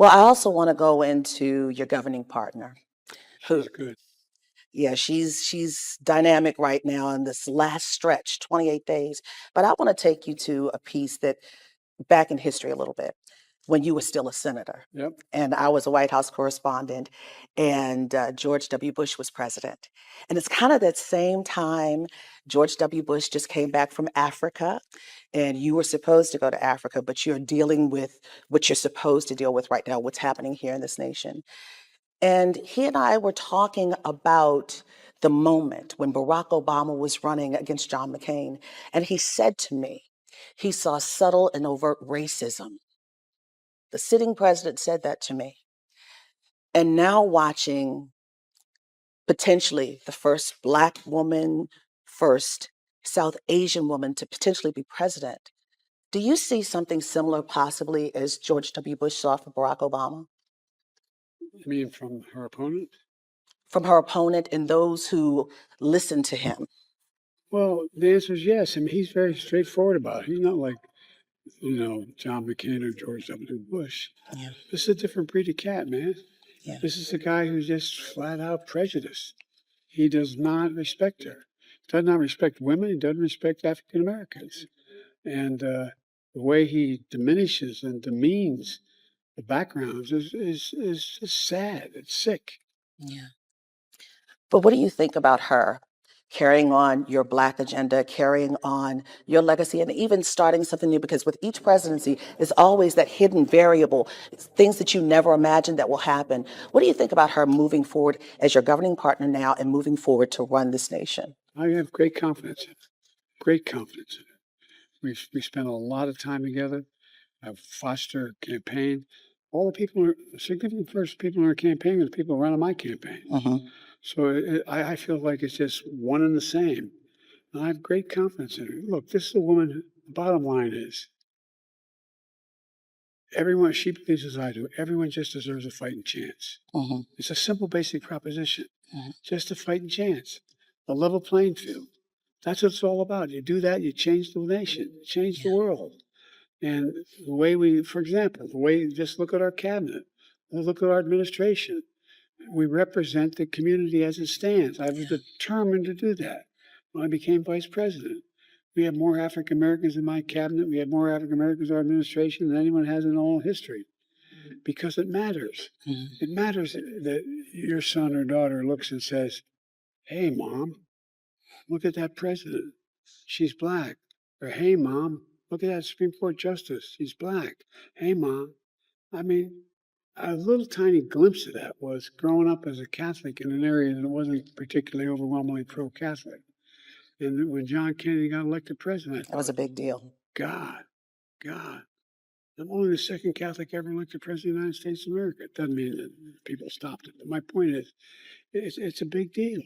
Well, I also want to go into your governing partner, who, She's good. yeah, she's dynamic right now in this last stretch, 28 days. But I want to take you to a piece that back in history a little bit, when you were still a senator. Yep. And I was a White House correspondent, and George W. Bush was president. And it's kind of that same time George W. Bush just came back from Africa, and you were supposed to go to Africa, but you're dealing with what you're supposed to deal with right now, what's happening here in this nation. And he and I were talking about the moment when Barack Obama was running against John McCain. And he said to me, he saw subtle and overt racism. The sitting president said that to me. And now watching potentially the first Black woman, first South Asian woman to potentially be president, do you see something similar possibly as George W. Bush saw for Barack Obama? I mean, from her opponent? From her opponent and those who listened to him? Well, the answer is yes. I mean, he's very straightforward about it. He's not like, John McCain or George W. Bush. Yeah, This is a different breed of cat, man. yeah, This is a guy who's just flat out prejudiced. He does not respect her. Does not respect women. He doesn't respect African Americans. And the way he diminishes and demeans the backgrounds is just sad. It's sick. yeah. But what do you think about her carrying on your Black agenda, carrying on your legacy, and even starting something new? Because with each presidency, there's always that hidden variable, things that you never imagined that will happen. What do you think about her moving forward as your governing partner now and moving forward to run this nation? I have great confidence in it. Great confidence in it. We spent a lot of time together. I've fostered her campaign. All the people, significant first people in our campaign are the people running my campaign. So I feel like it's just one and the same. And I have great confidence in her. Look, this is a woman, the bottom line is, everyone, she believes as I do, everyone just deserves a fighting chance. It's a simple, basic proposition. Just a fighting chance. A level playing field. That's what it's all about. You do that, you change the nation, change the world. And the way we, for example, just look at our cabinet, look at our administration. We represent the community as it stands. I was determined to do that when I became vice president. We have more African Americans in my cabinet. We have more African Americans in our administration than anyone has in all history, because it matters. It matters that your son or daughter looks and says, "Hey, Mom, look at that president. She's Black." Or, "Hey, Mom, look at that Supreme Court justice. She's Black. Hey, Mom." I mean, a little tiny glimpse of that was growing up as a Catholic in an area that wasn't particularly overwhelmingly pro-Catholic. And when John Kennedy got elected president, That was a big deal. God, God, I'm only the second Catholic ever elected president of the United States of America. It doesn't mean that people stopped it. But my point is, it's a big deal.